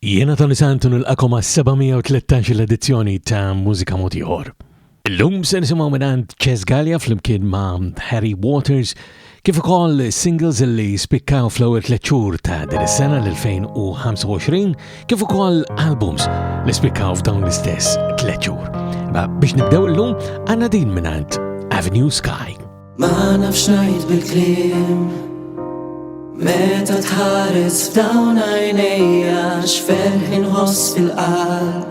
Jiena Toni Sant nilqakom għas-713 l-edizzjoni ta' Mużika mod ieħor. Illum se nisimgħu mingħand Galea flimkien ma' Harry Waters kif ukoll singles li spikkaw fl-ewwel tliet xhur ta' din is-sena l-2025 kif ukoll albums li spikkaw f'dawn l-istess tliet xhur. Biex nibdew illum għandna din mingħand Avenue Sky. Ma nafx ngħid bil-kliem meta tħares f'dawn għajnejja x'ferħ inħoss fil-qalb.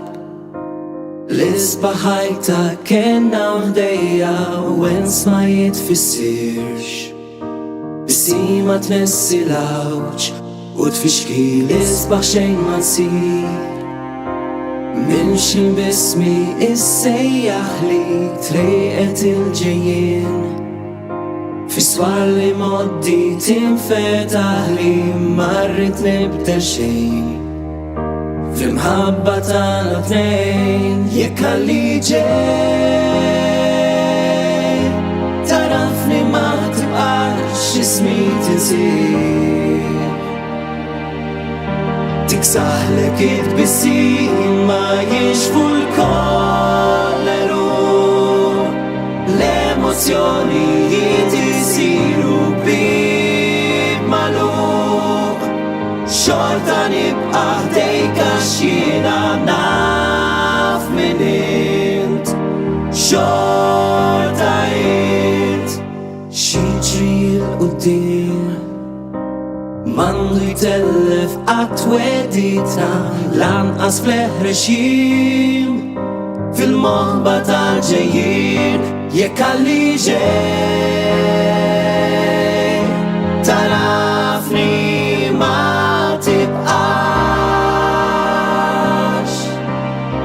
L-isbaħ ħajta kenna ħdejja u ensma jitfissirx. Bissi ma tmessi l-awġ u tfixki l-isbaħ xejn ma nsir. Min xin bismi issejjaħ li trejqet il-ġejjien. Fiswar li moddi tinfetaħ li marrit nibda xejn. Fl-imħabba tagħna tnejn jekk għalli ġej. Tarafni ma tibqax ismi tinsir. Tiksaħlek it-bissi ma jixfu l-kolleru. L-emozjonijiet isiru bib magħluq. Xorta nibqa' ħdejk għax jiena naf min int. Xorta int xiġri l-qudiem m'għandu jtellef qatt weditna lanqas fl-eħreċim. Fil-moħba tal-ġejjin jekk għalli ġej. Tarafni ma tibqax.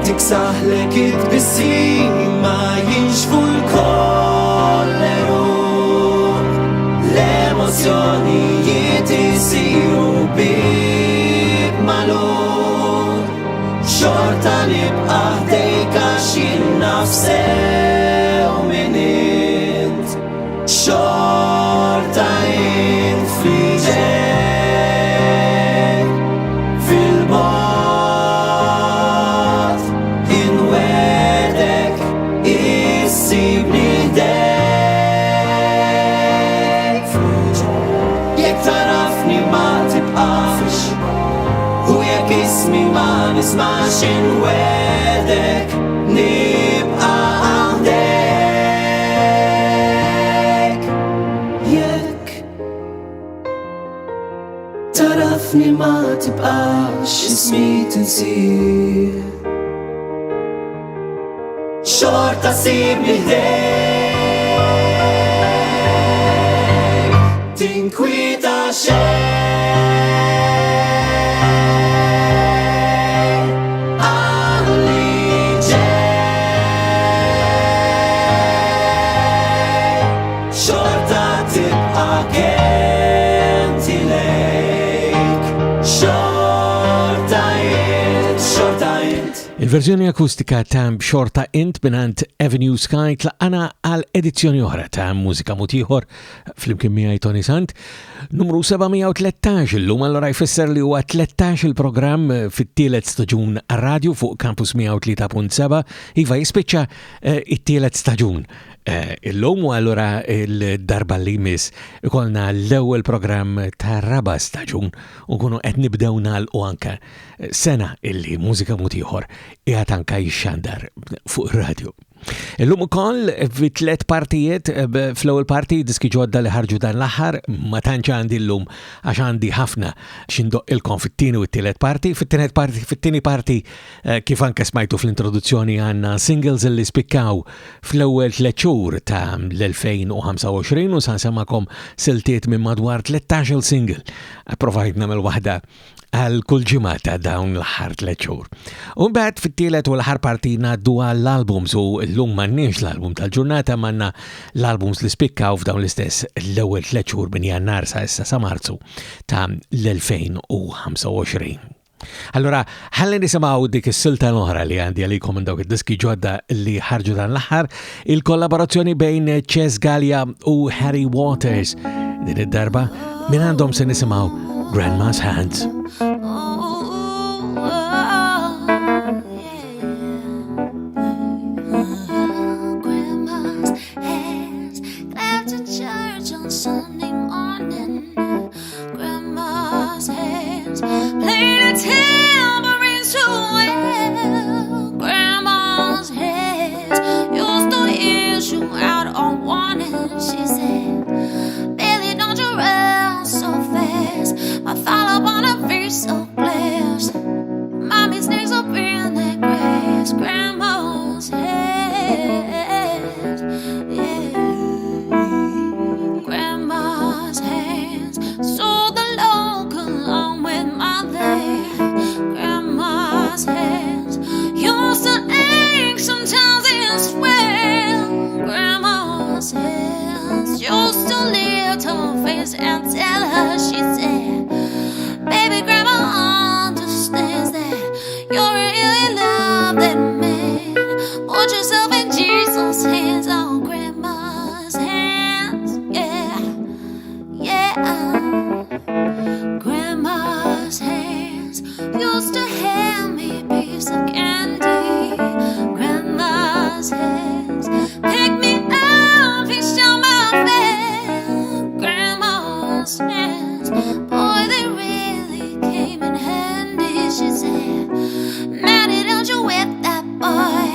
Tiksaħlek it-bissi ma jinxfu l-kolleru. L-emozjonijiet isiru bib magħluq. Xorta nibqa' ħdejk għax jinnaf sew min int. Xorta int fliġej fil-bogħod inwedek issibni ħdejk. Jekk tarafni ma tibqax u jekk ismi ma nismax inwedek nibqa' għandek. Jekk tarafni ma tibqax ismi tinsir. Xorta sibni ħdejk. Tinkwita xejn għalli ġej. Xorta tibqa' kenti lejk. Xorta int, xorta int. Il-verżjoni akustika ta' Xorta int mingħand Avenue Sky tlaqqana għal edizzjoni oħra ta' Mużika mod ieħor flimkien miegħi Toni Sant. Numru 713 illum allura jfisser li huwa 13 il-programm fit-tielet staġun ar-radju fuq Campus 103.7 iva jispiċċa it-tielet staġun. Illum u allura il-darba li jmiss ikollna l-ewwel programm ta' raba staġun u nkunu qed nibdew nagħlqu anke sena illi Mużika mod ieħor qiegħed anke jixxandar fuq ir-radju. Illum ukoll fi tliet partijiet fl-ewwel parti diski ġodda li ħarġu dan l-aħħar ma tantx għandi llum għax għandi ħafna x'indoqqilkom fit-tieni u t-tielet parti. Fit-tieni parti kif anke smajtu fl-introduzzjoni għandna singles li spikkaw fl-ewwel tliet xhur ta' l-2025 u se nsemmakom siltiet minn madwar 13 single. Provajt nagħmel waħda għal kull ġimgħa ta' dawn l-aħħar tliet xhur. U mbagħad fit-tielet u l-aħħar parti ngħaddu għall-albums u llum m'għandniex l-album tal-ġurnata m'għandna l-albums li spikkaw f'dawn l-istess l-ewwel tliet xhur minn Jannar sa issa sa Marzu ta' l-2025. Allora, ħalli nisimgħu dik is-silta l-oħra li għandi għalikom minn dawk id-diski ġodda li ħarġu dan l-aħħar, il-kollaborazzjoni bejn Galea u Harry Waters. Din id-darba minn għandhom se nisimgħu Grandma's Hands. Oh, used to hand me a piece of candy. Grandma's hands picked me up, each time I fell. Grandma's hands, boy, they really came in handy. She said, Maddie, don't you whip that boy.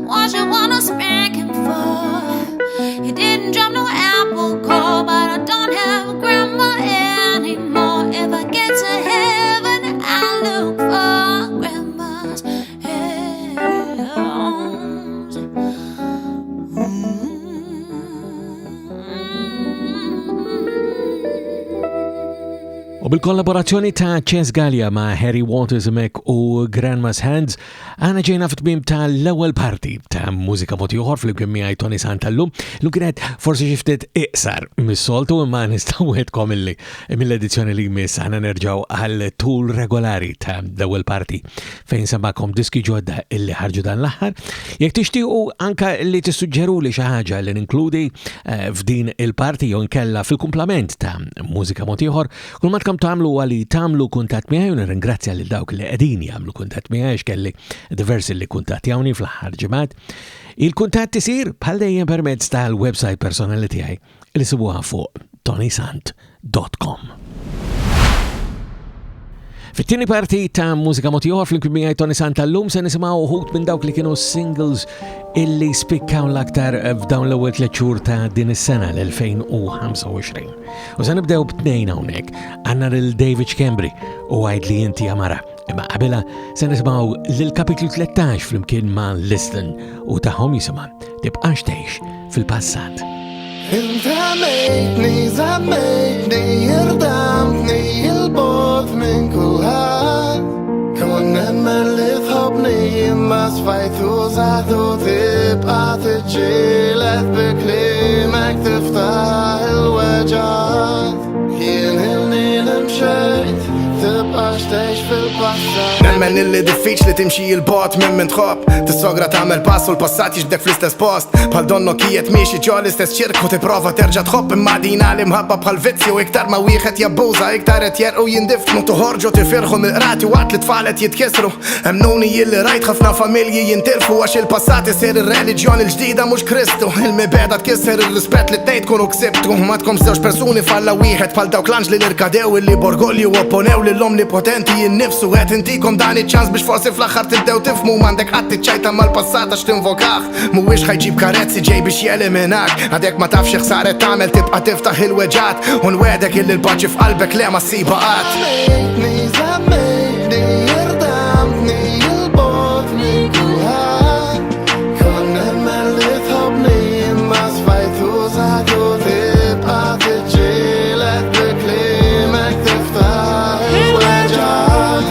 What you wanna spank him for? He didn't drop no apple core, but I don't have a grandma anymore. If I get to heaven, I'll look for grandma's hands. U bil-kollaborazzjoni ta' Chess Galea ma' Harry Waters mek u Grandma's Hands għana ġejna f'tmim ta' l-ewwel parti ta' mużika moti ieħor fl-imkien miegħi Toni Sant tal-lum. L-kienet forsi xi ftit iqsar mis-soltu imma nistgħu wedkom illi mill-edizzjoni li jmiss għana nerġgħu għal tul regolari ta' l-ewwel parti fejn semmakom diski ġodda illi ħarġu dan l-aħħar. Jekk tixtiequ anke li tissuġġeru li xi ħaġa li ninkludi f'din il-parti jew inkella fil-kumplament ta' mużika moti ieħor, kull ma tkun tagħmlu għali tagħmlu kuntatt miegħi u nirringrazzja lil dawk li qegħdin jagħmlu kuntatt miegħi x'kelli diversi li kuntattjawni fl-aħħar ġimgħat. Il-kuntatt isir bħal dejjem permezz tal-website personali tiegħi li sibuha fuq tonisant.com. Fit-tieni parti ta' mużika moti ieħor fl-imkien miegħi Toni Sant tal-lum se nisimgħu uħud minn dawk li kienu singles illi spikkaw l-aktar f'dawn l-ewwel tliet xhur ta' din is-sena l-2025. U se nibdew b'tnejn hawnhekk għandna lil David Schembri u Għidli inti Amara. Imma qabilha se nisimgħu lil Kapitlu Tlettax flimkien ma' Liston u tagħhom jisimha Tibqax Tgħix fil-Passat. Inta mejtni, zammejtni, irdamtni, il-bot minn kulħadd. Kon nemmen li tħobni imma sfajtu zaħdu tibqa tiġġieled bi kliemek tiftaħ il-weġġat. Jien il-nil imxejt, tibqax tgħix fil-passat. Nemmen illi diffiċli timxi il-bot minn tħobb. Tis-sogra tagħmel pass u l-passat jiġbdek fl-istess post. Bħal donno kiet miexi ġo l-istess ċirku tipprova terġa' tħobb imma dina li mħabba bħal vizzju iktar ma wieħed jabbuża iktar qed jerqu jindifnu toħorġu tifirħu mill-qrati waqt li tfalet jitkisru. Hemmnuni jilli rajt ħafna familji jintilfu għax il-passat isir ir-reliġjon il-ġdida mhux Kristu. Il-mibeda tkisser ir-rispett li tnejn tkunu ksibtu. Ma tkomx żewġ persuni falla wieħed bħal dawk l-anġli li rkadew illi borgolju opponew lill-omnipotenti jinnifsu qed intikom dan iċ-ċans biex forsi fl-aħħar tibdew tifhmu m'għandek qatt tiċċajta mal-passat għax tinvokah. Mhuwiex ħajġib karezzi ġej biex jeliminak. Għadek ma tafx x'saret tagħmel tibqa' tiftaħ il-weġġat u nwedek illi l-baġġi f'qalbek le ma ssiba qatt. Mejtni, zammejtni, irdamtni, il-bot minn kulħadd. Kon nemmen li tħobbni imma sfajtu zaħdu tibqa tiġġieled bi kliemek tiftaħ il-weġġat.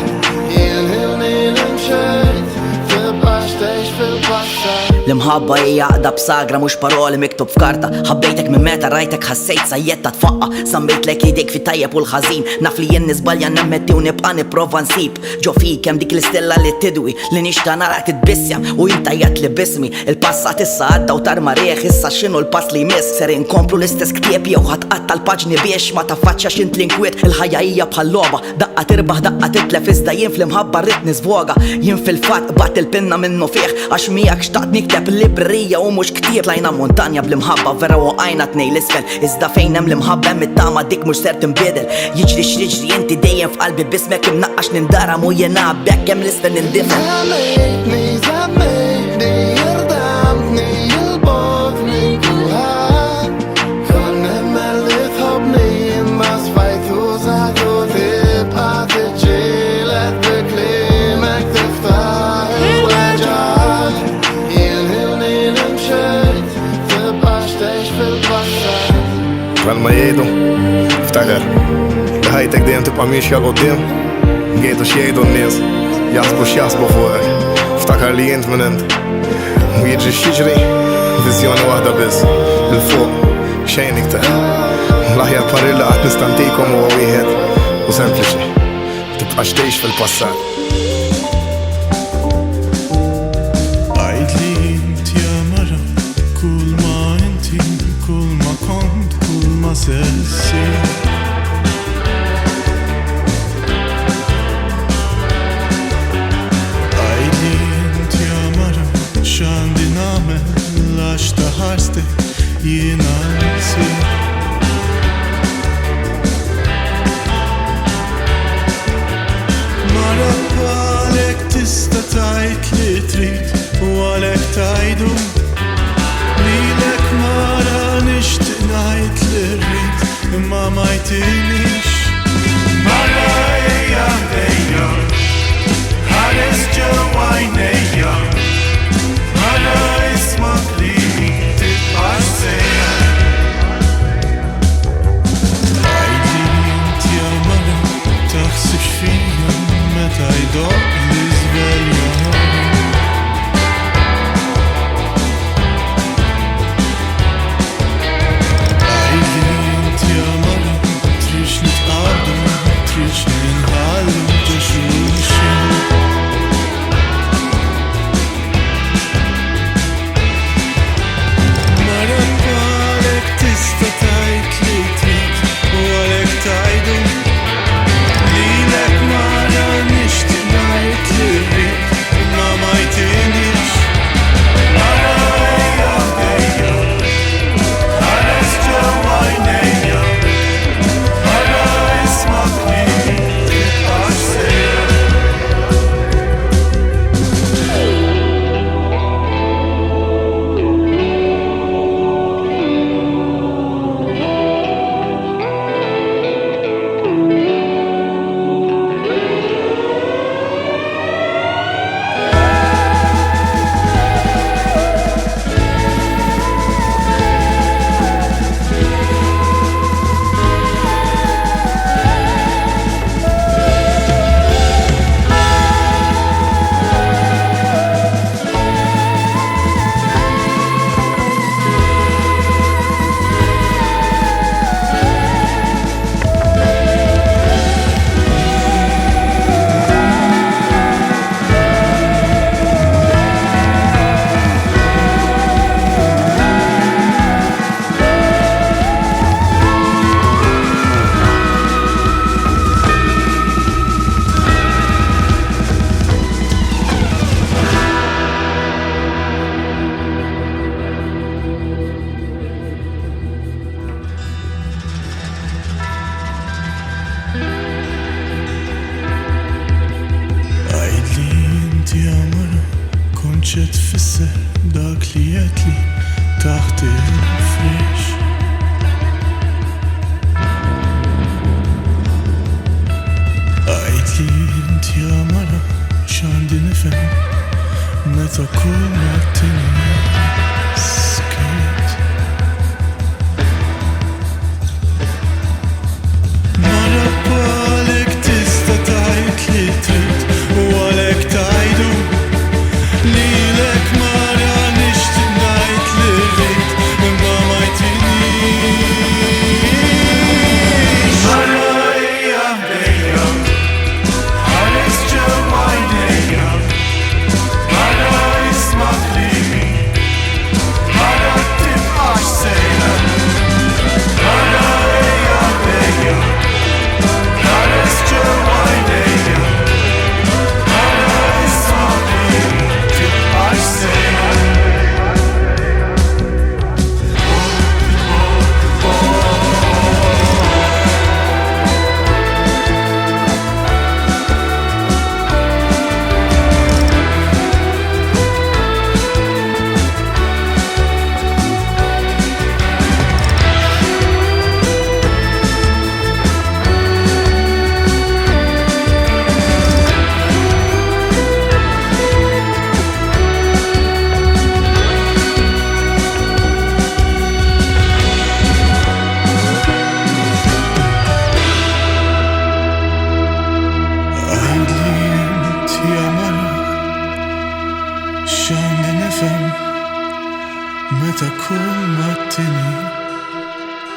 Jien il-nil imxejt, tibqax tgħix fil-passat. L-imħabba hija għaqda b'sagra mhux paroli miktub f'karta. Ħabbejtek minn meta rajtek ħassejt sajjetta tfaqqa. Sammejt lek idejk fit-tajjeb u l-ħażin. Naf li jien nisbalja nemmetti u nibqa' nipprova nsib. Ġo fik hemm dik l-istilla li tidwi li nixta nara titbissjam u jintajjat li bismi. Il-passat issa għadda u tar marieħ issa x'inhu l-pass li jmiss. Ser inkomplu l-istess ktieb jew ħatqatta l-paġni biex ma taffaċċax int l-inkwiet. Il-ħajja hija bħal logħba, daqqa tirbaħ daqqa titlef iżda jien fl-imħabba rrid nisvoga. Jien fil-fatt bat il-pinna minnu fih għax miegħek xtaqt nikteb librija u mhux ktieb lajna montanja bl-imħabba vera waqajna tnej l-isfel. Iżda fejn hemm l-imħabba hemm it-tama dik mhux ser tinbidel. Jiġri x'jiġri inti dejjem f'qalbi bismek imnaqqax nindaram u jiena bekk hemm l-isfel nindifel. Zammejtni, zammejtni, irdamtni, il-bot minn kulħadd. Kon nemmen li tħobbni imma sfajtu zaħdu tibqa tiġġieled bi kliemek tiftaħ il-weġġat. Jien il-nil imxejt, tibqax tgħix fil-passat. Bħalma jgħidu, ftakar, li ħajtek dejjem tibqa' miexja l-qudiem. Jgħidu x'jgħidu n-nies, jaħsbu x'jaħsbu fuqek. Ftakar li jint minn int. U jiġri x'jiġri, viżjoni waħda biss, il-fuq, xejn iktar. L-aħjar parilla qatt nistantikom huwa wieħed u sempliċi. Tibqax tgħix fil-passat. Għidli inti Amara, kull ma inti, kull ma kont, kull ma sessi. tajdu lilek mara nixtieq ngħid li rrid imma ma jtinix. Mara ejja ejja ħares ġewwa għajnejja mara isma' klimi tibqax sejja. Għidli inti għamara taħsibx fija meta jdoq li żvelja.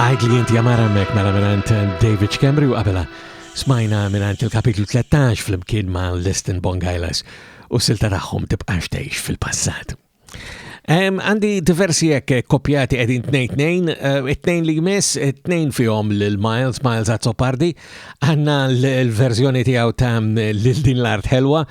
Għidli inti għamara mek mela minant David Schembri u qabela smajna minant il-kapitlu Tlettax fl-imkien ma' Liston Bongailas u silta tagħhom Tibqax Tgħix fil-Passat. Għandi diversi jekk kopjati edin 2-2 li jmiss, 2 fihom l-Myles Azzopardi, għanna l-verżjoni tiegħu ta' l-din l-art Ħelwa,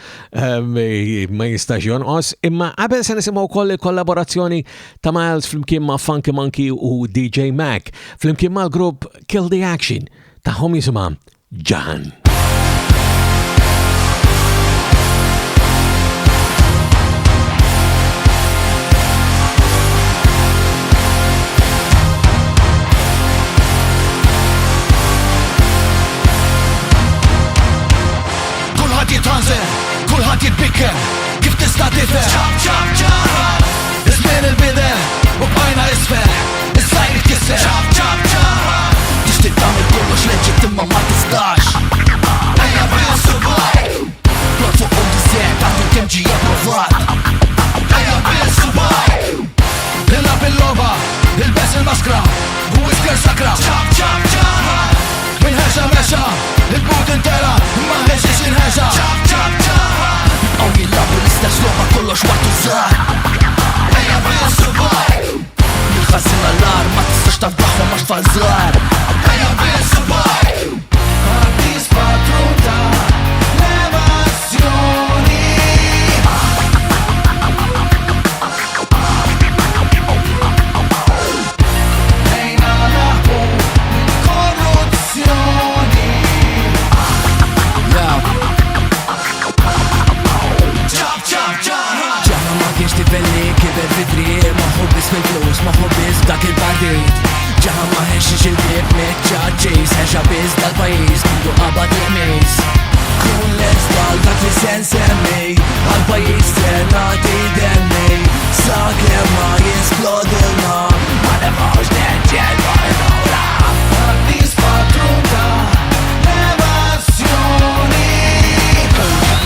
ma jistax jonqos, imma qabel se nisimgħu wkoll il-kollaborazzjoni ta' Myles flimkien ma' Funky Monkey u DJ Mac, flimkien ma' l-grupp Kill the Action, tagħhom jisimha Ġaħan. ħadd. Ejja bis-subaj, nilab il-logħba, nilbes il-maskra, u isker sakra. Ċab ċab ċab, minħexa mexa, il-but intera, ma ħexix inħexa. Ċab ċab ċab, nibqgħu jillabu l-istess logħba kollox waqtu żgħar. Ejja bis-subaj, nilħassin l-ar, ma tistax tafdaħħom għax tfal żgħar. Ejja bis-subaj, għaddis patruta, levazzjoni. Ejna naħbu korruzzjoni. Ċab ċab ċab, ġaħan ma kienx tivelli kiber fid-driq, ma ħobbis fil-flus, ma ħobbis dak il-partit. ġaħan ma ħexix il-bib meċċaċċis, ħexa biz dal-pajis, du qabad il-mis. Kun l-esbal dak li sen semmi, għal-pajis senati denni. Sakemm ma jisplodilna, ma nefawx neġġel barnura. Għaddis patruta, levazzjoni.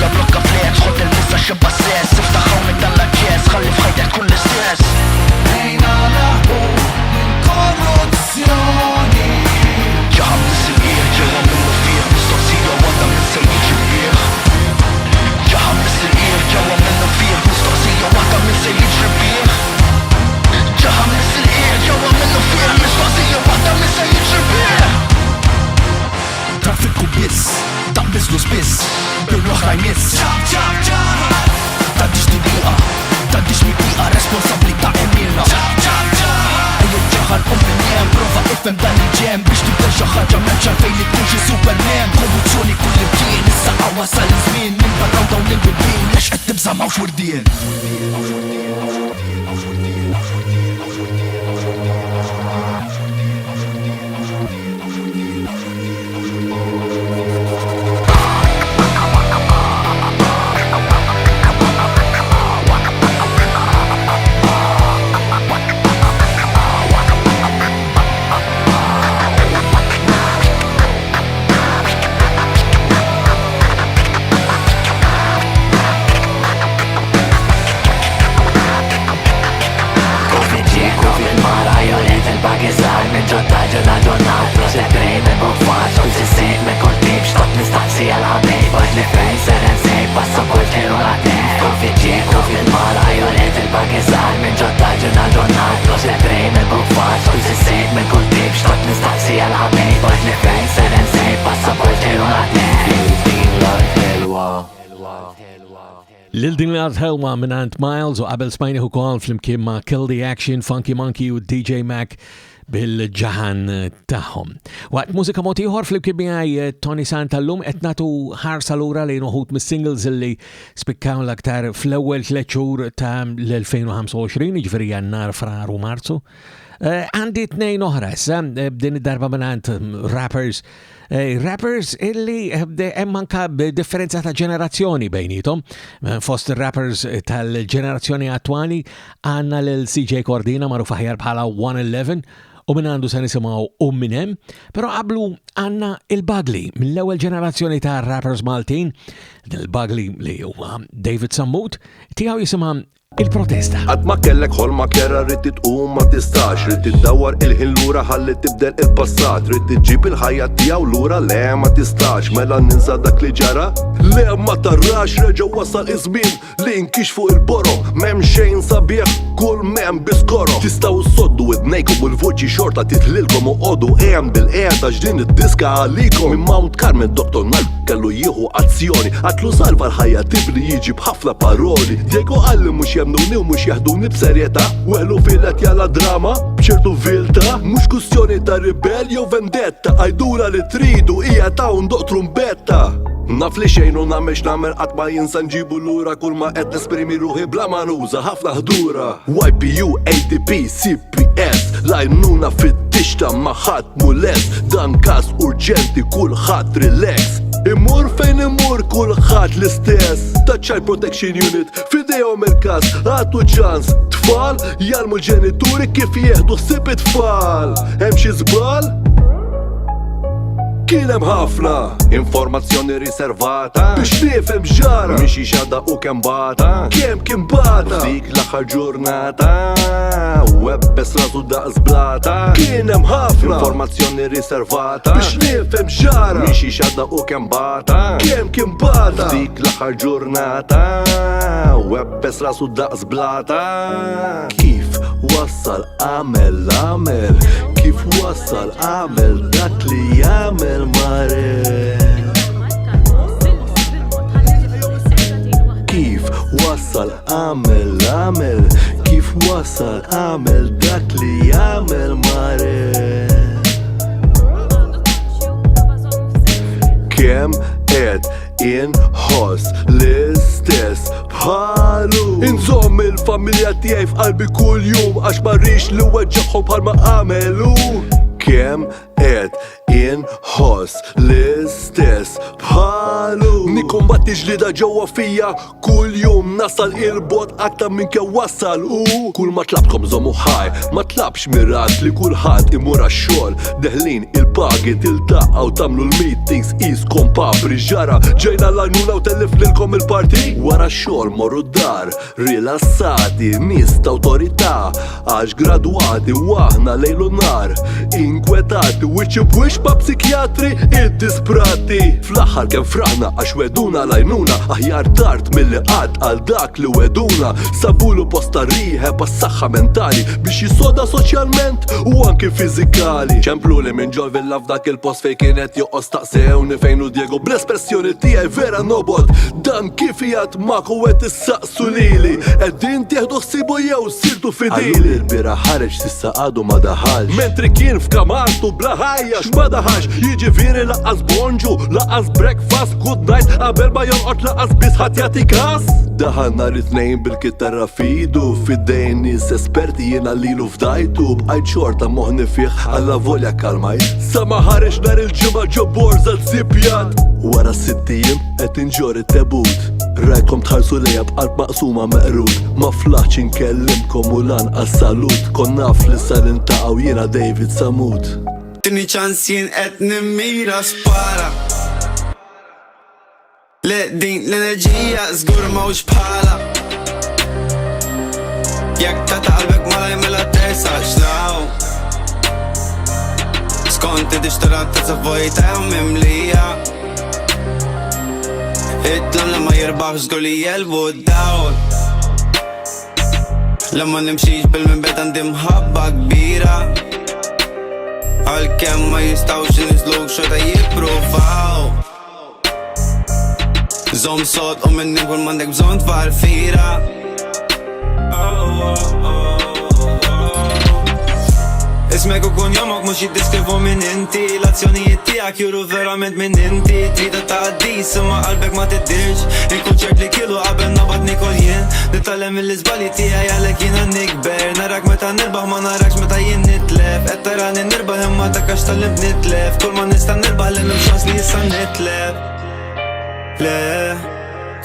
La blokka flex, xod il-missa xibba sess, iftaħaw minn tal-laċċess, ħalli fħajtek kun l-istess. Ejna naħbu korruzzjoni. ġaħan mis-silqieħ, ġewa minnu fieħ, mistoqsija wadda mis-sejjiġ ribieħ. ġaħan mis-silqieħ, ġewa minnu fieħ, mistoqsija wadda mis-sejjiġ ribieħ. ġaħan mis-silqieħ, ġewa minnu fieħ, mistoqsija wadda mis-sejjiġ ribieħ. Traffiku biss, dan biżlu spiss, bil-oħra jmiss. ċab ċab ċab, taddix tibiqa, taddix mibiqa, responsabli ta' emilna. ċab ċab ċab, ejja ġaħan minn prova ifhem dan il-ġem biex tibda xi ħaġa m'hemmx għalfejn li tkun xi superman. Korruzzjoni kull imkien, issa qawwa sal-iżmien minn barraw dawn il-bibien lex qed tibżamaw xwardien. Lil-din Ħelwa minant Myles u qabel smajni ukoll flimkien ma' Kill the Action, Funky Monkey u DJ Mac bil-ġaħan tagħhom. Waqt mużika mod ieħor flimkien miegħi Toni Sant tal-lum qed nagħtu ħarsa lura lejn uħud mis-singles illi spikkaw l-aktar fl-ewwel 3 xhur ta' l-2025, jiġifieri Jannar, Frar u Marzu. Għandi 2 oħra issa b'din id-darba minant rappers. Rappers illi hemm anke differenza ta' ġenerazzjoni bejnietom. Fost rappers tal-ġenerazzjoni attwali għandna lil CJ Cordina magħruf aħjar bħala 111 u minn għandu se nisimgħu Minn Hemm, però qablu għandna il-Bagli mill-ewwel ġenerazzjoni ta' rappers Maltin. Il-Bagli li huwa David Sammut tiegħu jisimha Il-Protesta. Għad ma kellek ħolma kera rrid tqum ma tistax, rrid tiddawwar il-ħin lura ħalli tibdel il-passat, rrid tiġġib il-ħajja tiegħu lura le ma tistax, mela ninsa dak li ġara? Le ma tarrax reġa' wasal iż-żmien li nkixfu il-boro, m'hemm xejn sabiħ kull m'hemm biskoro. Tistgħu ssoddu idnejkom u l-voċi xorta titlilkom u qodu hemm bil-qiegħda x'din id-diska għalikom. Minn Mount Carmen Dr. Nal kellu jieħu azzjoni, għatlu salva l-ħajja tibli jiġi b'ħafna paroli. Diego għalli mhux jemnuni u mux jahduni b'serjeta, weħlu filet jalla drama bċertu vilta, mux kustjoni ta' ribel jew vendetta, għajdura li tridu ija ta' undoq trumbetta. Naf li xejn u namex namer għatma jinsa nġibu l-ura kull ma qed nesprimi ruħi bla manuża ħafna ħdura. YPU, ADP, CPS, lajnuna fit-tixta ma ħadd mulest, dan kas urġenti kulħadd relax. Imur fejn imur kulħadd l-istess. Child Protection Unit fidejhom il-każ għatu ċans. Tfal jalmu l-ġenituri kif jieħdu ħsieb it-tfal. Hemm xi żball? Kienem ħafna informazzjoni riservata biex nifhem ġara mixi xadda u kemm bata kemm kien bata dik l-aħħar ġurnata webbes rasu daqs blata Kienem ħafna informazzjoni riservata biex nifhem ġara mixi xadda u kemm bata kemm kien bata dik l-aħħar ġurnata webbes rasu daqs blata Kif wassal għamel kif wassal għamel dak li jagħmel mare Kif wassal għamel kif wassal għamel dak li jagħmel mare Kemm qed inħoss l-istess bħalu Inżomm il-familja tiegħi f'qalbi kull jum għax ma rridx li weġġagħhom bħalma għamelu Kemm qed inħoss l-istess bħalu Nikkombatti ġlida ġewwa fija kull jum nasal il-bot aktar minn kemm wassal u kull ma tlabtkom żommu ħaj ma tlabx mirat li kulħadd imur għax-xogħol deħlin il-pagi tiltaqgħu tagħmlu l-meetings iskom papri ġara ġejna l-għajnuna u tellif lilkom il-parti wara x-xogħol morru d-dar rilassati nies ta' awtorità għax gradwati u aħna lejlu nar inkwetati wiċċ b'wiċċ ma' psikjatri id-disprati fl-aħħar kemm fraħna għax weduna lajnuna aħjar tard milli qatt għal dak li weduna sabulu posta rieħeb għas-saħħa mentali biex jisoda soċjalment u anke fiżikali ċemplu li minn ġol villa f'dak il-post fejn kienet joqos taqsewni fejn u Diego bl-espressjoni tiegħi vera nobod dan kif jgħid maku qed issaqsu lili qegħdin tieħdu ħsibu jew sirtu fidili l-bira ħareġ s'issa għadu ma daħalx mentri kien f'kamartu bla ħajja x'ma daħax jiġifieri laqqas bonġu laqqas breakfast good night qabel ma jonqod laqqas biss ħadd jagħti każ daħal nhar it-tnejn bil-kitara fidu fid-dejn nies esperti jiena lilu fdajtu bqajt xorta moħni fih alla volja kalmajt sa ma ħareġ nhar il-ġimgħa ġo borza zzipjat wara 6 ijiem qed inġor it-tebut rajtkom tħarsu lejja b'qalb maqsuma meqrud ma flaħx inkellimkom u lanqas salut kon naf li sar intaqgħu jiena David Sammut Tini ċans jien qed nimmira spara Le din l-enerġija żgur mawx bħala Jekk ta' qalbek ma jmela tersax law Skonti dixtarat ta' vojta jew mimlija Itlan lema jirbaħ żgur li jelbu d-dawl Lemma nimxiex bil-minbet għandi mħabba kbira Għal-kem ma jistawx nisluk xorta jippruvaw Zom sod u minni kull mandek bżon tfal fira Ismek u kun jomok mux jiddiskrivu minn inti L-azzjonijiet tijak juru verament minn inti Trida ta' dis imma qalbek ma tiddirx Il-konċert li kilu qabel nabat nikol jien Nitallem il-izbali tijaj għalek jina nikber Narak meta nirbaħ ma narakx meta jien nitlef Ettarani nirbaħ imma takax tal-lim nitlef Kull ma nista nirbaħ l-lim xans li jissa nitlef Le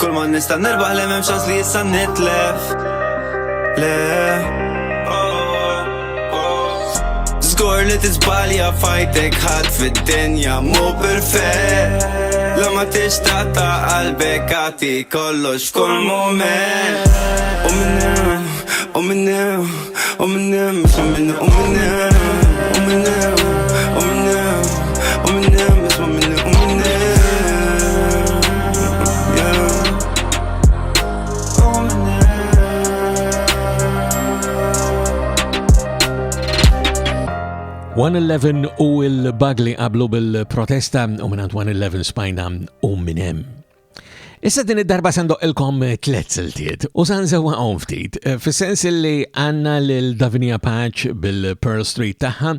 Kull ma nista nirbaħ l-lim xans li jissa nitlef Le Zgur li tizbalja fajtek ħad fid-dinja mu perfett La ma tixtata qalbek għati kollox f'kull moment U minnem, u minnem, u minnem, u minnem, u minnem, u minnem, u minnem, u minnem, u minnem, u minnem, yeah 111 u il-bagli qablu bil-protesta u minant 111 spajna u Minn Hemm. Issa din id-darba sandoq ilkom 3 siltiet u sanżewa ftit fis-sens li għanna l-Davinia Patch bil-Pearl Street taħħa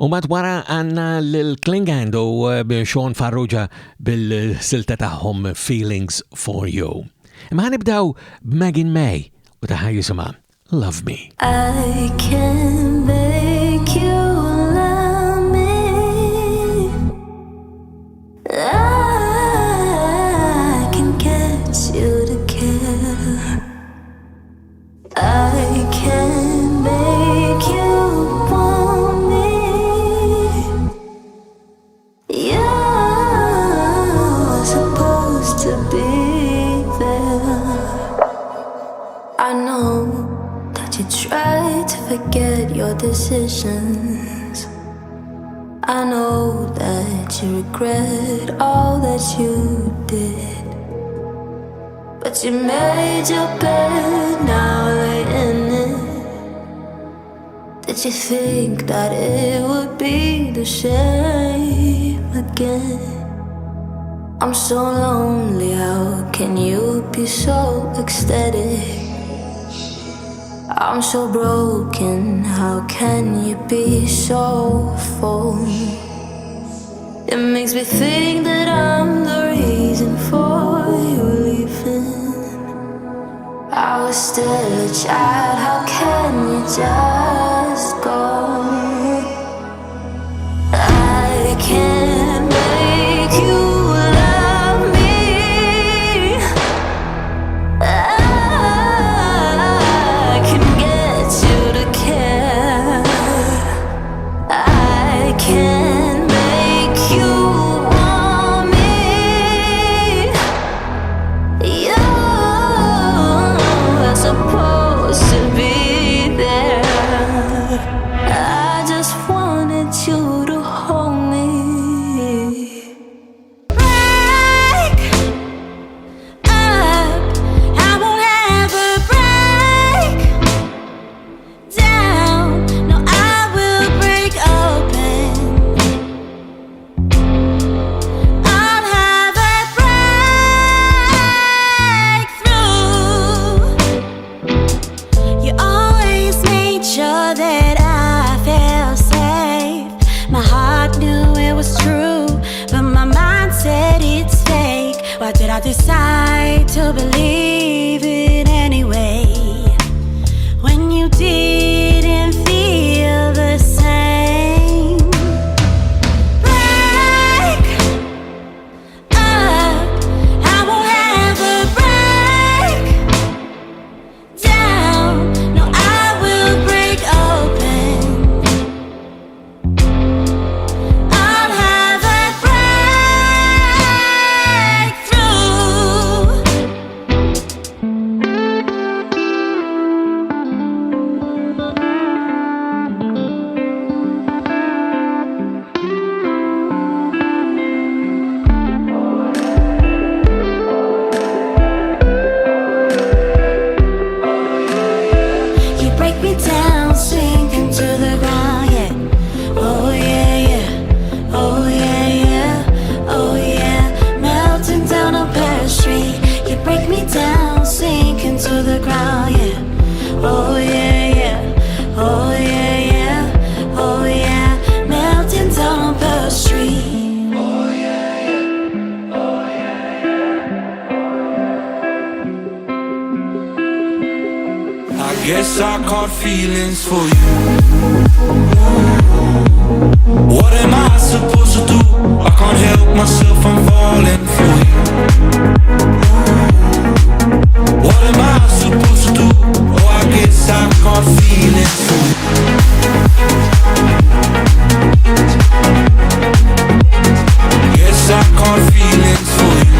u madwara għanna l-Klingande u Shaun Farrguia bil-silta taħħom Feelings for You. Imma ħanibdaw b'Megan May u taħħa jisima Love Me. I can make you love me. I can get you to care. I can make you want me. Yeah. try to forget your decisions. I know that you regret all that you did, but you made your bed, now lay in it. Did you think that it would be the same again? I'm so lonely, how can you be so ecstatic? I'm so broken, how can you be so full? It makes me think that I'm the reason for you leaving. I was still a child, how can you just go? I can't make you love me. I can get you to care. I can't make you want me. You're supposed to be there. I just wanted you to hold me. Break up, I won't ever break down. No, I will break open. I'll have a breakthrough. You always made sure that I felt safe. My heart knew it was true, but my mind said it's fake. Why did I decide to believe it anyway? When you didn't feel the same. Break up, I won't ever break down. No, I will break open. I'll have a You break me down, sink into the ground, yeah. Oh yeah, yeah. Oh yeah, yeah. Oh yeah. Melting down a parachute. You break me down, sink into the ground, yeah. Oh yeah, yeah. Oh yeah, yeah. Oh yeah. Melting down a parachute. I guess I caught feelings for you. What am I supposed to do? I can't help myself, I'm falling for you. What am I supposed to do? Oh, I guess I caught feelings for you. Guess I caught feelings for you.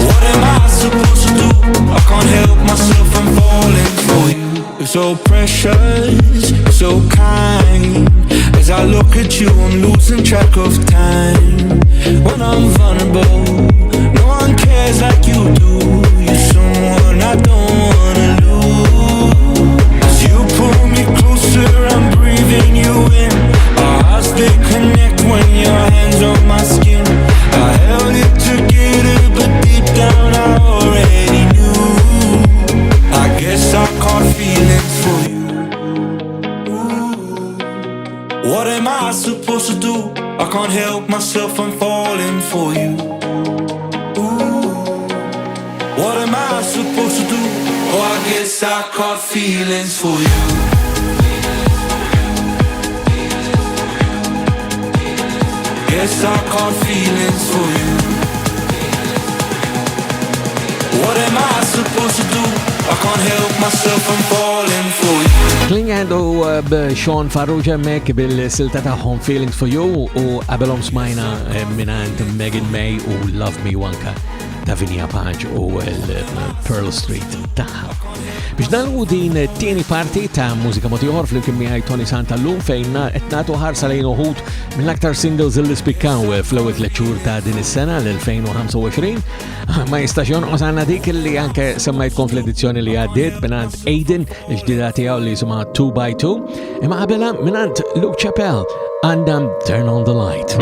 What am I supposed to do? I can't help myself, I'm falling for you. You're so precious, so kind. As I look at you, I'm losing track of time. When I'm vulnerable, no one cares like you do. You're someone I don't wanna lose. As you pull me closer, I'm breathing you in. Our hearts, they connect when your hands on my skin. I held it together, but deep down I already knew. I guess I caught feelings for you. What am I supposed to do? I can't help myself, I'm falling for you. What am I supposed to do? Oh, I guess I caught feelings for you. Guess I caught feelings for you. What am I supposed to do? I can't help myself, I'm falling for you. Klingande u b'Shaun Farrguia mek bil-silta taħħom Feelings for You u qabelhom smajna minant Megan May u Love Me wanka Davinia u l-Pearl Street taħħa. Biex nalwu din tieni parti ta' Mużika Ieħor fl-imkien miegħi Toni Sant llum fejn qed nagħtu ħarsa lejn uħud mill-aktar singles li spikkaw fl-ewwel tliet xhur ta' din is-sena l-2025. Ma jistax jonqos għandna dik li anke semmejtkom fl-edizzjoni li għaddiet mingħand Aidan il-ġdida tiegħu li jisimha 2x2, imma qabelha mingħand Chappell għandha Turn on the Light.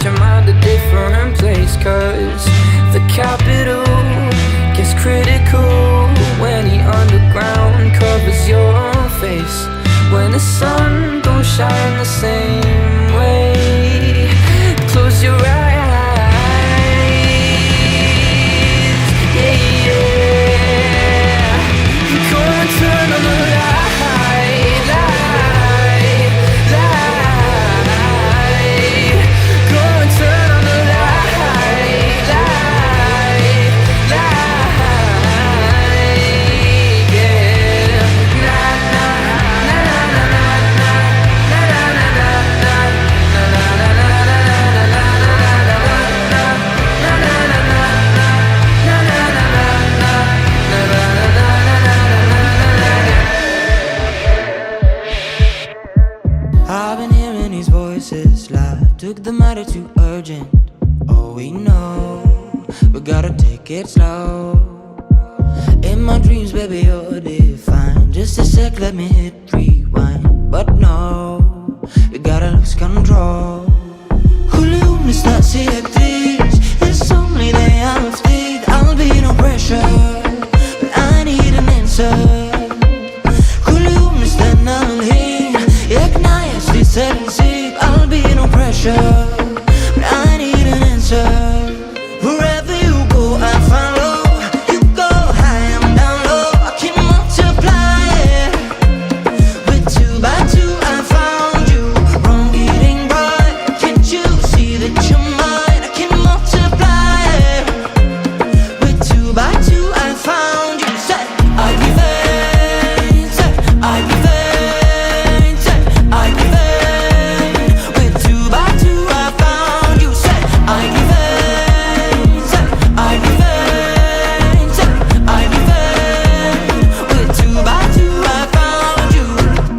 Your mind a different place, cause the Kapitlu gets critical when the underground covers your face. When the sun don't shine the same way, close your eyes, yeah, yeah. Go and turn on the light, light, light. Go and turn on the light, light, light, yeah. Na na na na na na na na na na I've been hearing these voices loud. Took the matter too urgent. Oh, we know we gotta take it slow. In my dreams, baby, you're defined. Just a sec, let me hit rewind. But no, we gotta lose control. كل يوم نستقسي أكتريش. It's only the I'm afraid I'll be no pressure, but I need an answer. كل يوم نستنى الحين يقنعش لسلسيب. I'll be no pressure, but I need an answer. Wherever you go, I follow. You go high, I'm down low. I can multiply it. With 2 by 2 I found you. Wrong getting right. Can't you see that you're mine? I can multiply it. With 2 by 2 I found you. Said I'd be vain. Said I'd be vain. Said I'd be vain. With 2 by 2 I found you. Said I'd be vain. Said I'd be vain. Said I'd be vain. With 2 by 2 I found you.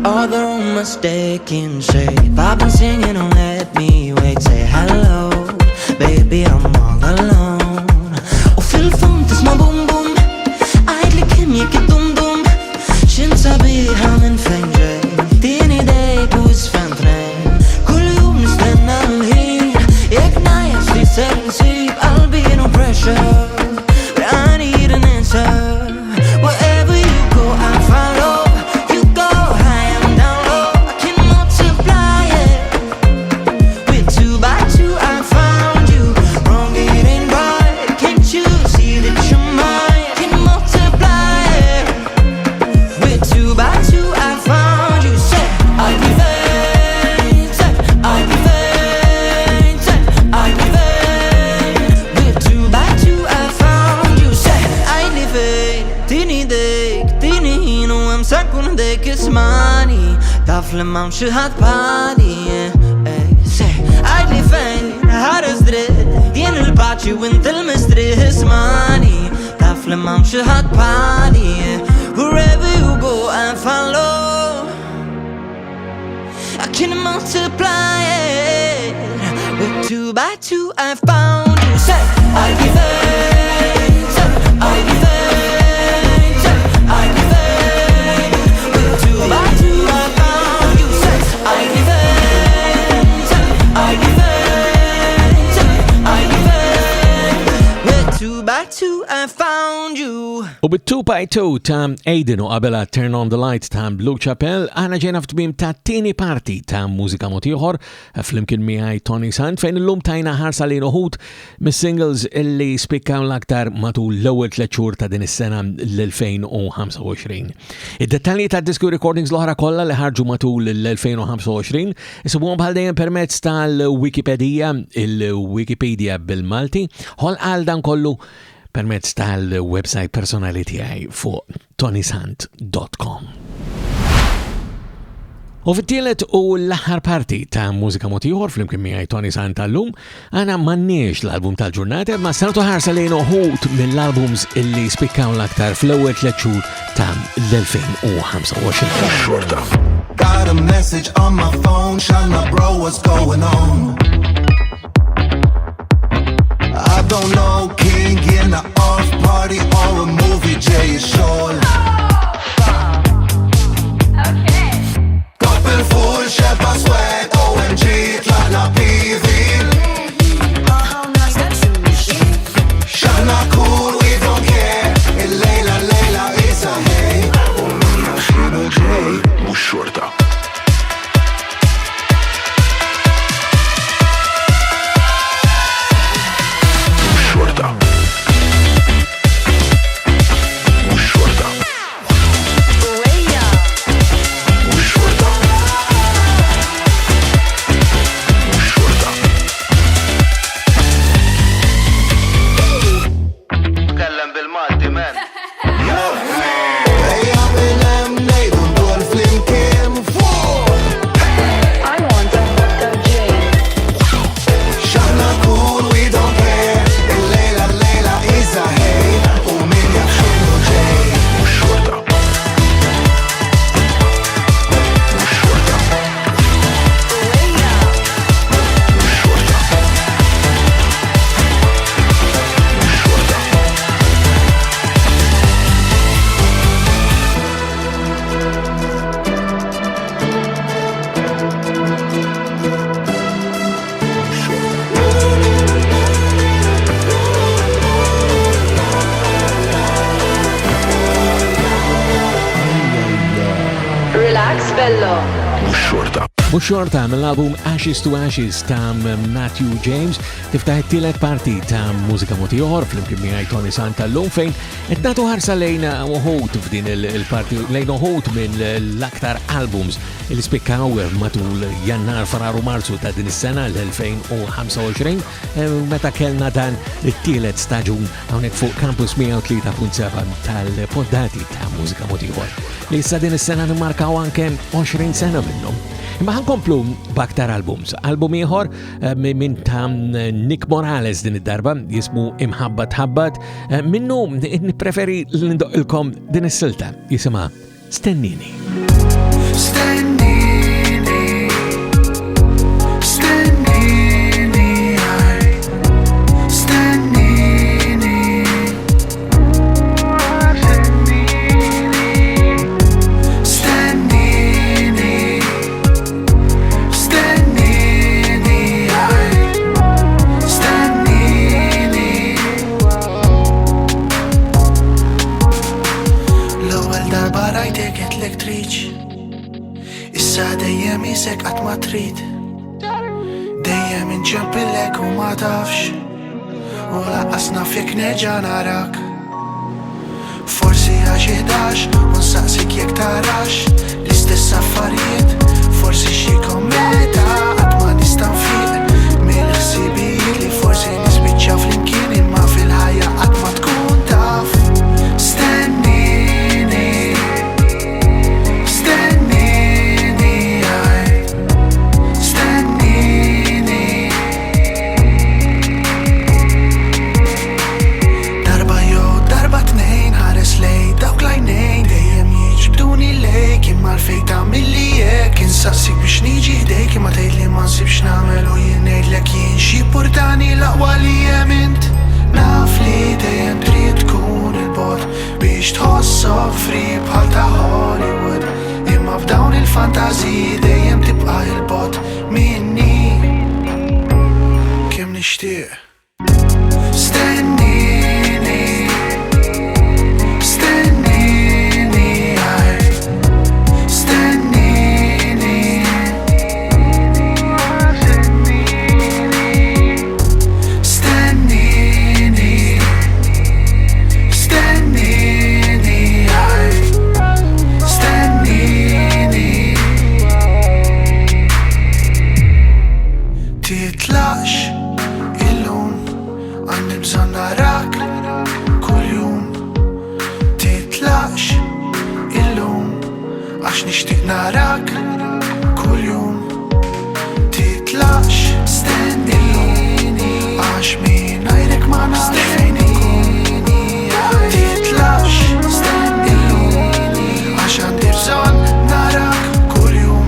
All their own mistaken shape. I've been singing, don't let me wait. Say hello, baby, I'm all alone. وفي الفم تسمع بوم بوم. قاعد لك كم يكدوم دوم. شن صبيها من فين جاي. اديني دايك واسفن ترين. كل يوم نستنى الحين يقنعش لسلسيب. I'll be no pressure, but I need an answer. Wherever you go, I follow. You go high, I'm down low. I can multiply it. With 2 by 2 I found you. Wrong getting right. Can't you see that you're mine? I can multiply it. With 2 by 2 I found you. Said I'd be vain. Said I'd be vain. Said I'd be vain. With 2 by 2 I found you. Said I'd be vain. Tini dek, tini hino I'm sakun dek ismani. Taf lemam shihad padi. Say I'd be vain. Haras dred. Dien il-paċi wint il-mistri ismani. Taf lemam shihad padi. Wherever you go I follow. I can multiply it. With 2 by 2 I found you. Said I'd be vain. Said I'd be vain. Said I'd be vain. With 2 by 2 I found you. Said I'd be vain. Said I'd be vain. Said I'd be vain. With 2 by 2 I found you. U bit-2x2 ta' Aidan u qabela Turn on the Light ta' Chappell għana ġena f'tmim ta' tieni parti ta' Mużika Mod Ieħor flimkien miegħi Toni Sant fejn illum tajna ħarsa lejn uħud mis-singles illi spikkaw l-aktar matul l-ewwel 3 xhur ta' din is-sena l-2025. Id-dettalji ta' disku recordings l-oħra kollha li ħarġu matul l-2025 isibuhom bħal dejjem permezz tal-Wikipedia, il-Wikipedia bil-Malti, ħolqal dan kollu permezz tal-website personali tiegħi fuq tonisant.com. U fit-tielet u l-aħħar parti ta' Mużika Mod Ieħor flimkien miegħi Toni Sant tal-lum għana m'għandniex l-album tal-ġurnata ma sanatu ħarsa lejn uħud mill-albums illi spikkaw l-aktar fl-ewwel 3 xhur ta' l-2025. Xorta. Got a message on my phone, Shana bro, what's going on? I don't know, king in a off party or a movie, Jay is Shaun. Okay. Koppel full, xebba swag, OMG, tlaqna PV. Xaħna cool, we don't care, il-lejla, lejla, isa hey. U minna xinu ġej, mux xorta. Mux xorta mill-album Ashes to Ashes ta' Matthew James tiftaħ it-tielet parti ta' Mużika Mod Ieħor flimkien miegħi Toni Sant tal-lum fejn qed nagħtu ħarsa lejn uħud f'din il-parti lejn uħud minn l-aktar albums li spikkaw matul Jannar, Frar u Marzu ta' din is-sena l-2025 meta kellna dan it-tielet staġun hawnhekk fuq Campus 103.7 tal-poddati ta' Mużika Mod Ieħor li issa din is-sena nimmarkaw anke 20 sena minnhom. Imma ħankomplu b'aktar albums. Album ieħor minn ta' Nick Morales din id-darba jismu Imħabbatħabbat minnu nippreferi l-indoqilkom din is-silta jisimha Stennini. Isek għat ma trid dejjem inġempillek u ma tafx u laqqas naf jekk neġa' narak forsi għax 11 u nsaqsik jekk tarax l-istess affarijiet forsi xi kommeta qatt ma nista' nfiq mill-ħsibijiet li forsi nispiċċa flimkien imma fil-ħajja qatt ma tkun taf fejta milli jek insassik biex niġi ħdejk ma tgħid li ma nsibx nagħmel u jien ngħidlek jien xi purtani l-aqwa li hemm int naf li dejjem trid tkun il-bogħod biex tħossok free bħal ta' Hollywood imma f'dawn il-fantażiji dejjem tibqa' il-bogħod minni kemm nixtieq Stennini Għax nixtieq narak kull jum. Titlax stennini għax mingħajrek ma nafejni. Titlax stennini għax għandi bżonn narak kull jum.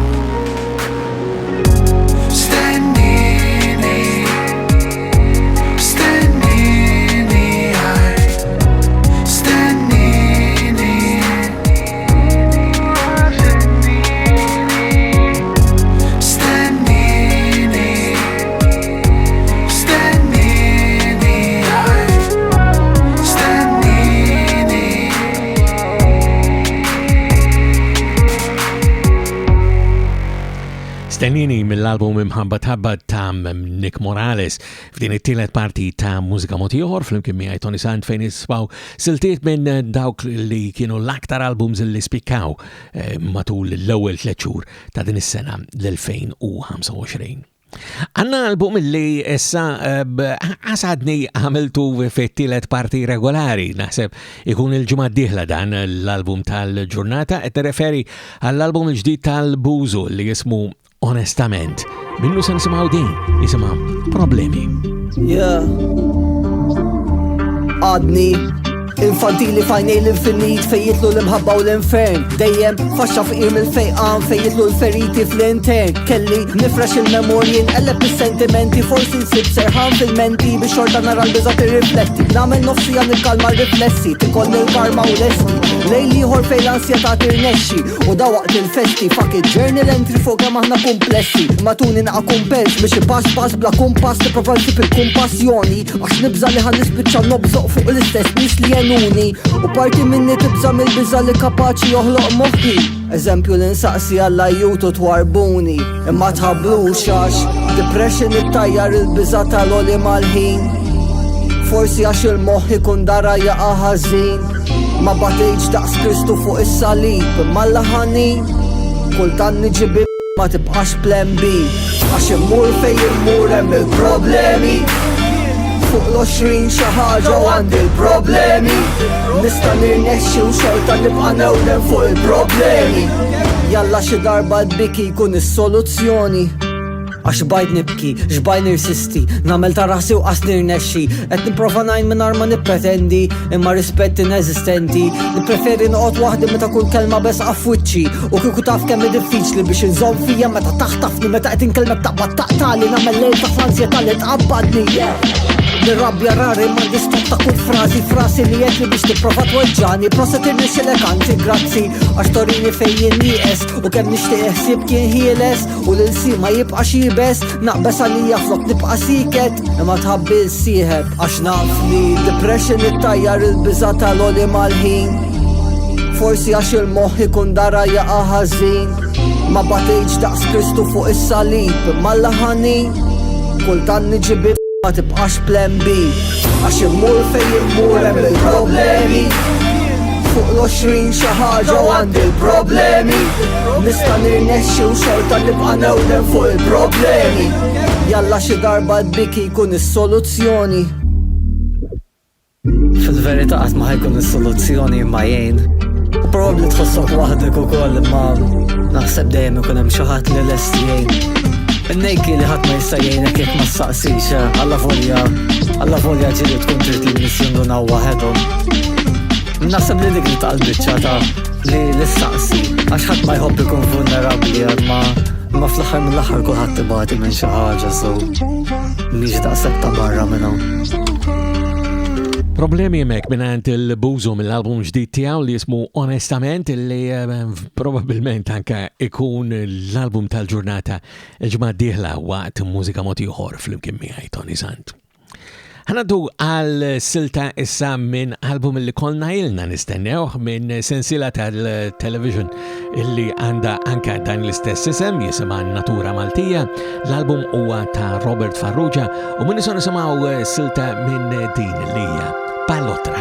Stennini, stennini, stennini. Stennini mill-album Imħabbatħabbat ta' Nick Morales f'din it-tielet parti ta' Mużika Ieħor flimkien miegħi Toni Sant fejn isfaw siltiet minn dawk li kienu l-aktar albums li spikkaw matul l-ewwel 3 xhur ta' din is-sena l-2025. Għanna album li issa għasadni għamiltu fit-tielet parti regolari, naħseb ikun il-ġimgħa d-dieħla dan l-album tal-ġurnata, qed referi għall-album il-ġdid tal-Buzu li jismu Onestament. Minnu se nisimgħu din jisimha Problemi. Għadni infantili fajnej l-infinit fejjitlu l-imħabba u l-infern. Dejjem faxxa fiqim il-fejqan fejjitlu l-feriti fl-intern. Kelli nifresh il-memorji nqelleb is-sentimenti, forsi nsib serħan fil-menti biex xorta nara l-biża tirrifletti. Nagħmel nofsija nikkalma r-riflessi, tikolli l-karma u lesti. Lejli ieħor fejn l-ansjetà tirnexxi u da waqt il-festi. Fuck it, journal entry fuq kemm aħna komplessi. Matuni naqa' kumpens biex ipass bla kumpass nipprova nsib il-kumpassjoni għax nibża li ħan nispiċċa nobżoq fuq l-istess nies li u parti minni tibża mill-biża li kapaċi joħloq moħħi. Eżempju l-insaqsi għalla jutu twarbuni imma tħablux għax depression it-tajjar il-biża tal-oli mal-ħin. Forsi għax il-moħħ ikun dara jaqa' ħażin ma batejġ daqs Kristu fuq is-salib imma l-ħanin kultant niġibi ma tibqax plan B għax immur fejn immur hemm il-problemi. Fuq l-20 xi ħaġa u għandi l-problemi. Nista' nirnexxi u xorta nibqa' newlem fuq il-problemi. Jalla xi darba l-biki jkun is-soluzzjoni. Għax bajt nibki, xbajt nirsisti, namel ta' raħsi u qas nirnexxi. Qed nipprova ngħid mingħajr ma nippretendi, imma rispett ineżistenti. Nippreferi noqgħod waħdi meta kull kelma besqa' f'wiċċi u kieku taf kemm hi diffiċli biex inżomm fija meta taħtafni meta qed inkellmek taqbad taqtali nagħmel lejl ta' f'anzjetà li tqabbadni. Nirrabbja rari ma nistop ta' kull frasi li jetni biex tipprova tweġġani. Proset irnexxilek anzi grazzi għax torini fejn nieqes u kemm nixtieq ħsieb kien ħieles u l-insi ma jibqax jibes naqbes għalija flok nibqa' siket imma tħabbil sieħeb għax naf li depression it-tajjar il-biża tal-oli mal-ħin. Forsi għax il-moħħ ikun dara jaqa' ħażin ma batejġ daqs Kristu fuq is-salib imma l-ħanin kultant niġibi ma tibqax plan B għax immur fejn immur hemm il-problemi. Fuq l-20 xi ħaġa u għandi l-problemi. Nista' nirnexxi u xorta nibqa' newlem fuq il-problemi. Jalla xi darba l-biki jkun is-soluzzjoni. Fil-verità qatt ma ħajkun is-soluzzjoni imma jgħin. Probabbli tħossok waħdek ukoll imma naħseb dejjem ikun hemm xi ħadd li lest jgħin. Nejki li ħadd ma jista' jgħinek jekk ma ssaqsix, alla volja ġieli tkun trid li nissindunaw waħedhom. Naħseb li dik li taqal-biċċa ta' li l-istaqsi għax ħadd ma jħobb ikun vulnerabbli ma fl-aħħar mill-aħħar kulħadd tibati minn xi ħaġa so mhix daqshekk ta' barra minn hawn. Problemi hemmhekk mingħand il-Buzu mill-album ġdid tiegħu li jismu Onestament li probabbilment anke ikun l-album tal-ġurnata l-ġimgħa d-dieħla waqt Mużika Ieħor flimkien miegħi Toni Sant. Ħanaddu għal silta issa minn album li kolna ilna nistennewh minn sensila tal-television illi għandha anke dan l-istess isem jisimha Natura Maltija. L-album huwa ta' Robert Farrguia u minn nisimgħu nisimgħu silta minn din li hija Pallotra.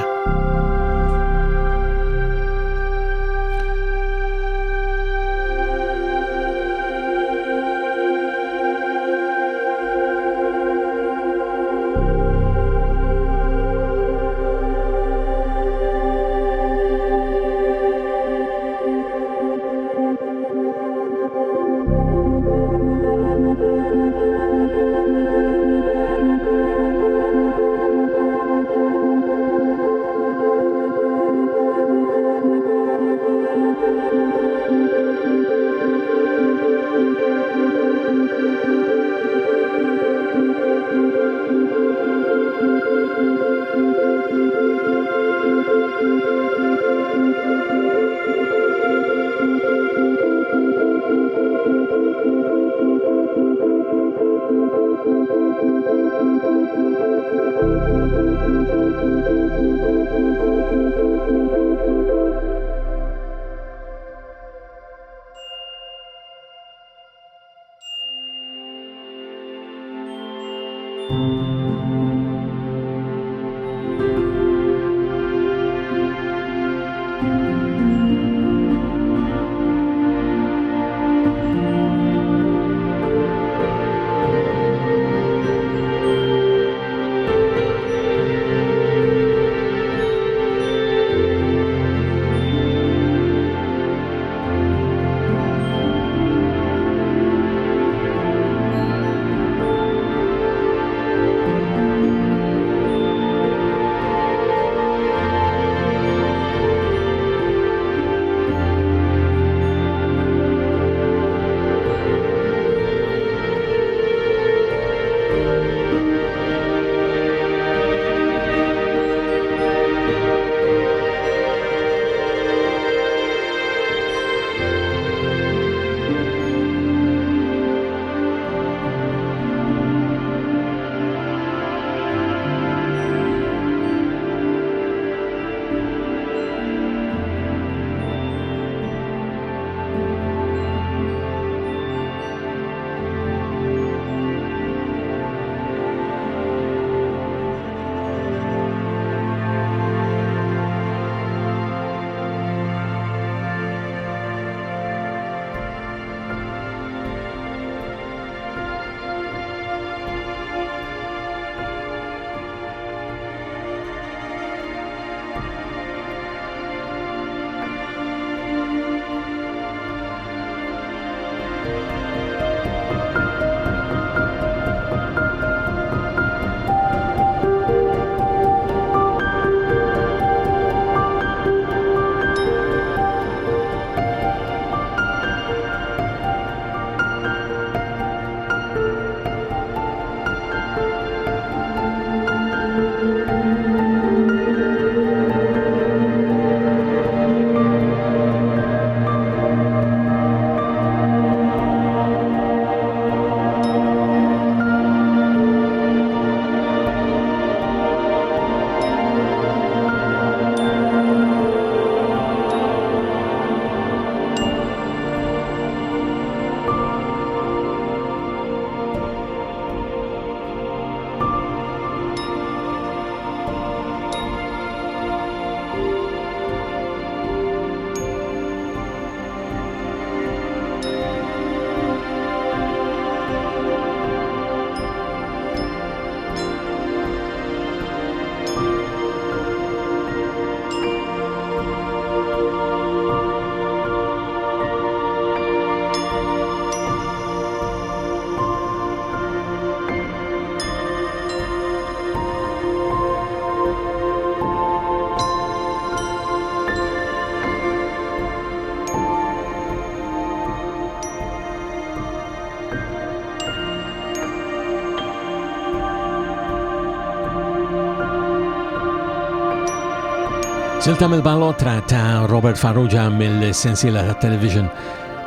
Silta mill-ballotra ta' Robert Farrguia mill-sensila ta' television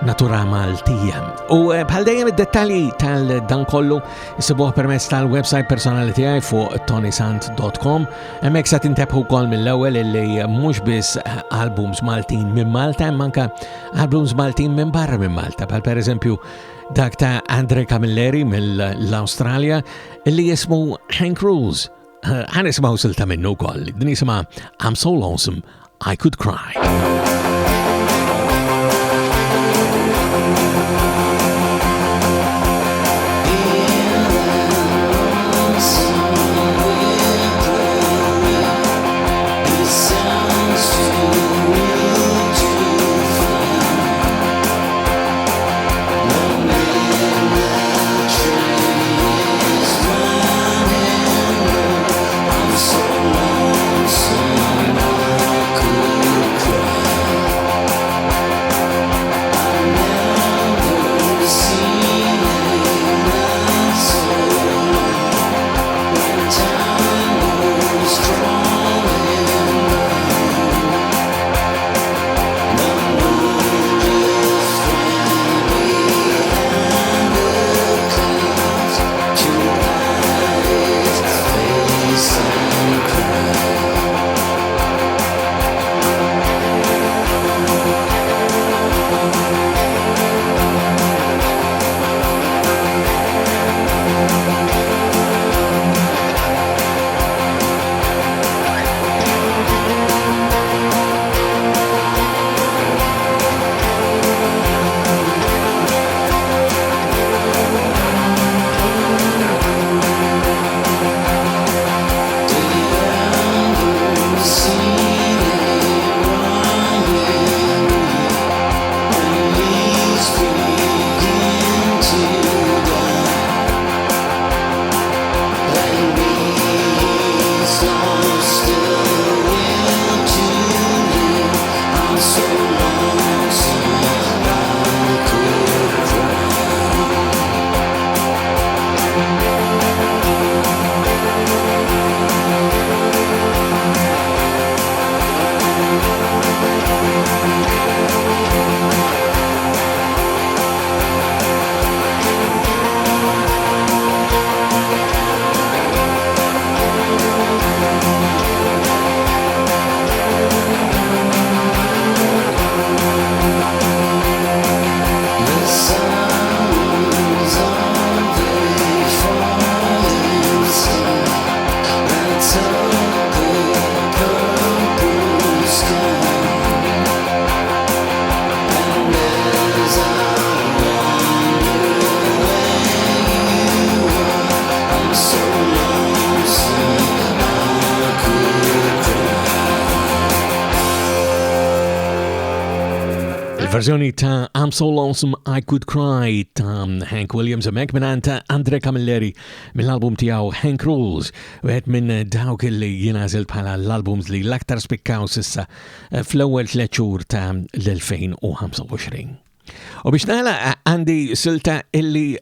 Natura Maltija. U bħal dejjem id-dettalji tal-dan kollu isibuh permezz tal-website personali tiegħi fuq tonisant.com. Hemmhekk se tintabħu wkoll mill-ewwel illi mhux biss albums Maltin minn Malta, imma anke albums Maltin minn barra minn Malta, bħal pereżempju dak ta' Andre Camilleri mill-Awstralja illi jismu Hank Rules. Ħan ismaw silta minnu wkoll. Din jisimha I'm So Lonesome I Could Cry. Il-verżjoni ta' I'm So Lonesome I Could Cry ta' Hank Williams hemmhekk mingħand Andre Camilleri mill-album tiegħu Hank Rules, wieħed minn dawk li jingħażel bħala l-albums li l-aktar spikkaw s'issa fl-ewwel 3 xhur ta' l-2025. U biex nagħlaq għandi silta illi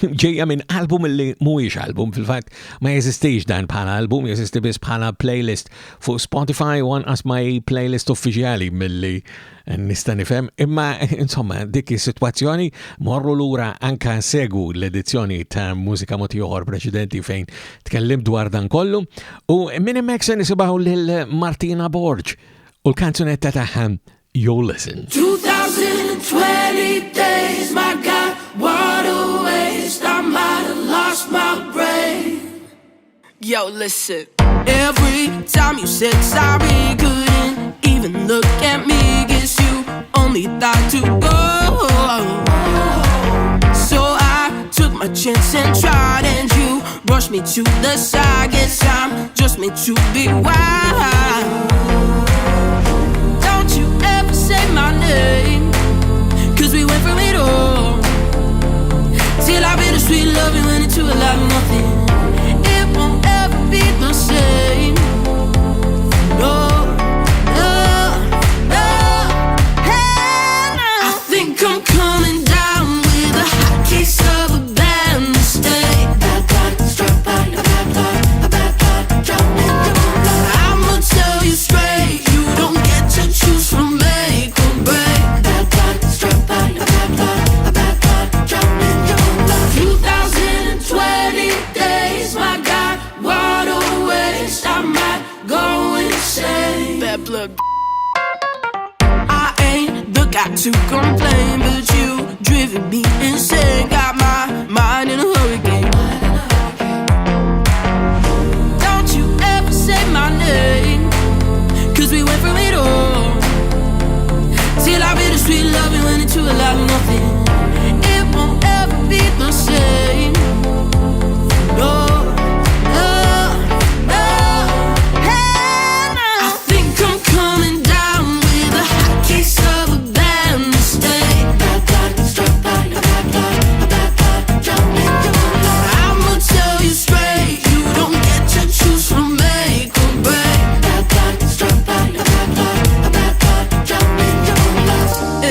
ġejja minn album illi mhuwiex album, fil-fatt ma jeżistix dan bħala album, jeżisti biss bħala playlist fuq Spotify u anqas ma playlist uffiċjali milli nista' nifhem, imma insomma dik is-sitwazzjoni morru lura anka segu l-edizzjoni ta' Mużika Ieħor preċedenti fejn tkellim dwar dan kollu u minn hemmhekk se nisimgħu lil Martina Borg u l-kanzunetta tagħha You Listen. 2020 days, my God, what a waste. I might have lost my brain. Yo, listen. Every time you said sorry, couldn't even look at me. Guess you only thought to go. So I took my chance and tried, and you brushed me to the side. Guess I'm just meant to be wild. Don't you ever say my name, 'cause we went from it all till our bittersweet loving went into a lot of nothing. It won't ever be the same. No, no, no, hell no. I think I'm coming down with a hot case of a bad mistake. Bad thought struck by a bad thought, a bad thought, drop. I'ma tell you straight. got to complain, but you driven me insane. Got my mind in a hurricane. Don't you ever say my name, 'cause we went through it all. Till I bittersweet loving went into a lot of nothing. It won't ever be the same. No, no, no, hey, no. I think I'm coming down with a hot case of a bad mistake. I'ma tell you straight, you don't get to choose from make or break.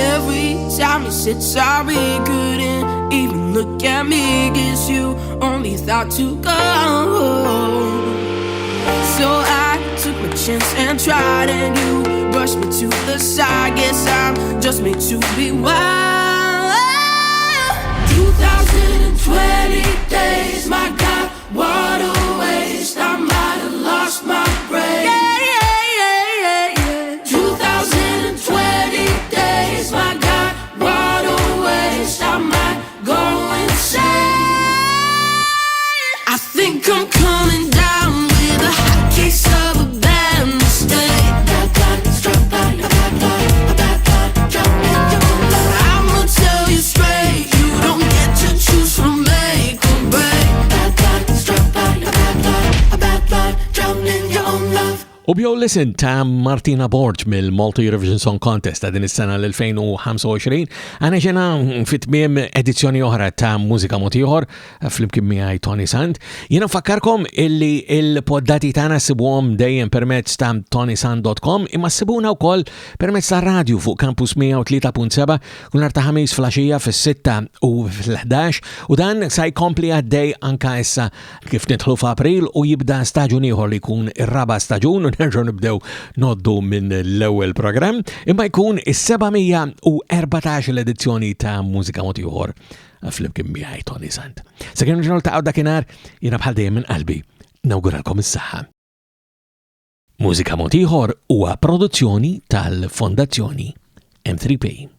Every time you said sorry, couldn't even look at me. Guess you only thought to go. So I took my chance and tried, and you brushed me to the side. Guess I'm just made to be wild. 2020 days, my God, what a waste. I might have lost my brain. Yeah, yeah, yeah, yeah, yeah. 2020 days, my God, what a waste. I might go insane. I think I'm coming down with a hot case of a bad mistake. I'ma tell you straight, you don't get to choose from make or break. A bad blood, drown in your own love. U bjow listen ta' Martina Borg mill-Malta Eurovision Song Contest ta' din is-sena l-2025 għana ġena fit-tmiem edizzjoni oħra ta' Mużika Ieħor fl-imkien miegħi Toni Sant. Jiena nfakkarkom illi il-poddati tagħna sibuhom dejjem permezz ta' tonisant.com imma ssibuna wkoll permezz ta' radio fuq Campus 103.7 kull nhar ta' ħamis flaxija fis-6 u fl-11 u dan se jkompli għaddej anke issa kif nidħlu f'April u jibda staġun ieħor li jkun ir-raba' staġun nerġgħu nibdew noddu minn l-ewwel programm imma jkun is-714 l-edizzjoni ta' Mużika Ieħor fl-imkien miegħi Toni Sant. Sakemm ġurnal ta' dakinhar jiena bħal dejjem minn qalbi nawguralkom is-saħħa. Mużika Ieħor huwa produzzjoni tal-Fondazzjoni M3P.